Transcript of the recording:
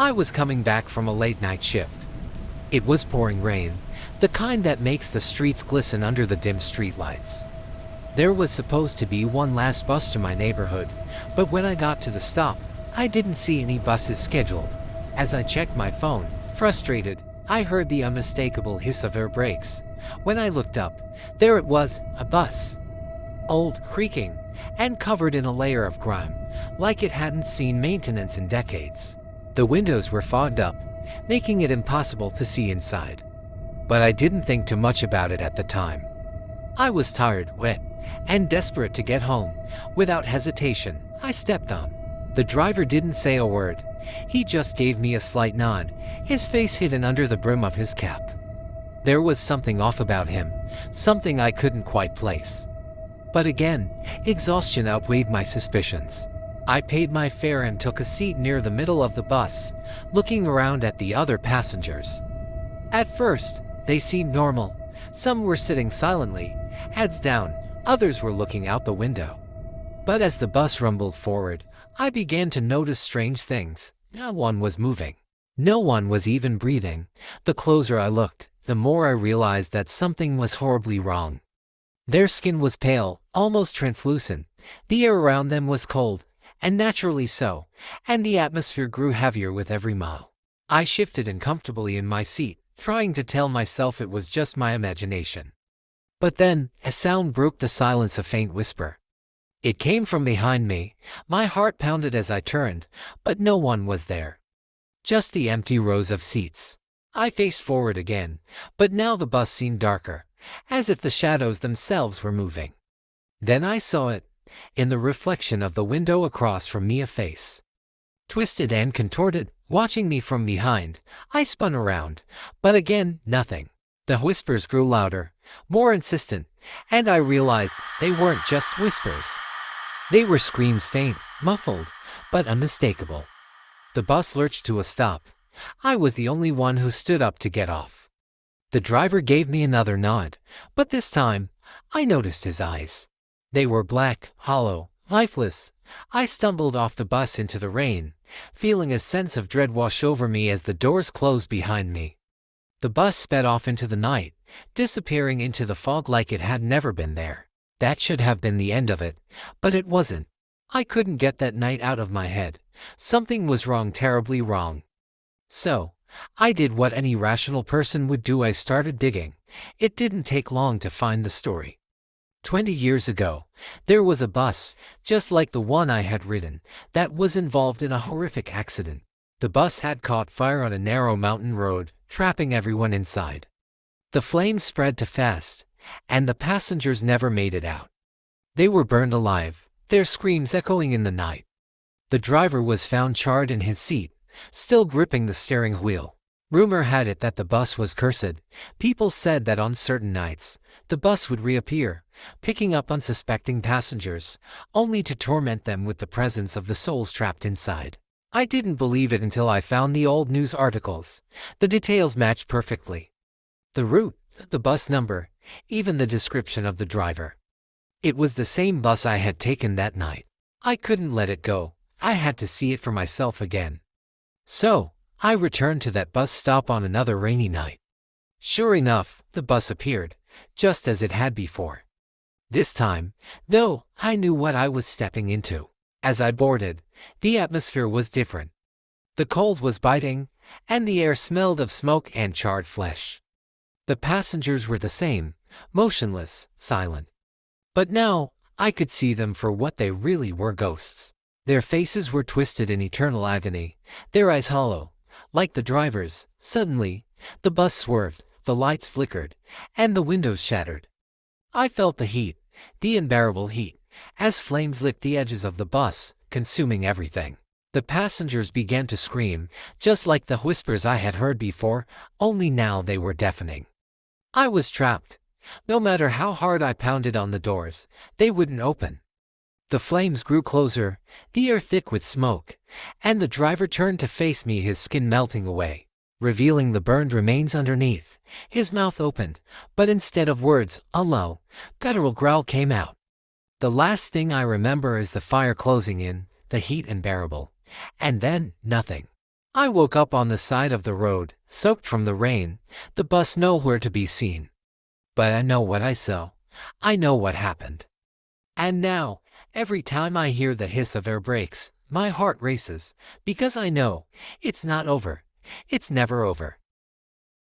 I was coming back from a late-night shift. It was pouring rain, the kind that makes the streets glisten under the dim streetlights. There was supposed to be one last bus to my neighborhood, but when I got to the stop, I didn't see any buses scheduled. As I checked my phone, frustrated, I heard the unmistakable hiss of air brakes. When I looked up, there it was, a bus. Old, creaking, and covered in a layer of grime, like it hadn't seen maintenance in decades. The windows were fogged up, making it impossible to see inside. But I didn't think too much about it at the time. I was tired, wet, and desperate to get home. Without hesitation, I stepped on. The driver didn't say a word. He just gave me a slight nod, his face hidden under the brim of his cap. There was something off about him, something I couldn't quite place. But again, exhaustion outweighed my suspicions. I paid my fare and took a seat near the middle of the bus, looking around at the other passengers. At first, they seemed normal. Some were sitting silently, heads down, others were looking out the window. But as the bus rumbled forward, I began to notice strange things. No one was moving. No one was even breathing. The closer I looked, the more I realized that something was horribly wrong. Their skin was pale, almost translucent. The air around them was cold, and naturally so, and the atmosphere grew heavier with every mile. I shifted uncomfortably in my seat, trying to tell myself it was just my imagination. But then, a sound broke the silence, a faint whisper. It came from behind me. My heart pounded as I turned, but no one was there. Just the empty rows of seats. I faced forward again, but now the bus seemed darker, as if the shadows themselves were moving. Then I saw it. In the reflection of the window across from me, a face. Twisted and contorted, watching me from behind. I spun around, but again, nothing. The whispers grew louder, more insistent, and I realized they weren't just whispers. They were screams, faint, muffled, but unmistakable. The bus lurched to a stop. I was the only one who stood up to get off. The driver gave me another nod, but this time, I noticed his eyes. They were black, hollow, lifeless. I stumbled off the bus into the rain, feeling a sense of dread wash over me as the doors closed behind me. The bus sped off into the night, disappearing into the fog like it had never been there. That should have been the end of it, but it wasn't. I couldn't get that night out of my head. Something was wrong, terribly wrong. So, I did what any rational person would do. I started digging. It didn't take long to find the story. 20 years ago, there was a bus, just like the one I had ridden, that was involved in a horrific accident. The bus had caught fire on a narrow mountain road, trapping everyone inside. The flames spread too fast, and the passengers never made it out. They were burned alive, their screams echoing in the night. The driver was found charred in his seat, still gripping the steering wheel. Rumor had it that the bus was cursed. People said that on certain nights, the bus would reappear, picking up unsuspecting passengers, only to torment them with the presence of the souls trapped inside. I didn't believe it until I found the old news articles. The details matched perfectly. The route, the bus number, even the description of the driver. It was the same bus I had taken that night. I couldn't let it go. I had to see it for myself again. So, I returned to that bus stop on another rainy night. Sure enough, the bus appeared, just as it had before. This time, though, I knew what I was stepping into. As I boarded, the atmosphere was different. The cold was biting, and the air smelled of smoke and charred flesh. The passengers were the same, motionless, silent. But now, I could see them for what they really were, ghosts. Their faces were twisted in eternal agony, their eyes hollow, like the driver's. Suddenly, the bus swerved, the lights flickered, and the windows shattered. I felt the heat, the unbearable heat, as flames licked the edges of the bus, consuming everything. The passengers began to scream, just like the whispers I had heard before, only now they were deafening. I was trapped. No matter how hard I pounded on the doors, they wouldn't open. The flames grew closer, the air thick with smoke, and the driver turned to face me, his skin melting away, revealing the burned remains underneath. His mouth opened, but instead of words, a low, guttural growl came out. The last thing I remember is the fire closing in, the heat unbearable, and then nothing. I woke up on the side of the road, soaked from the rain, the bus nowhere to be seen. But I know what I saw. I know what happened. And now, every time I hear the hiss of air brakes, my heart races, because I know it's not over. It's never over.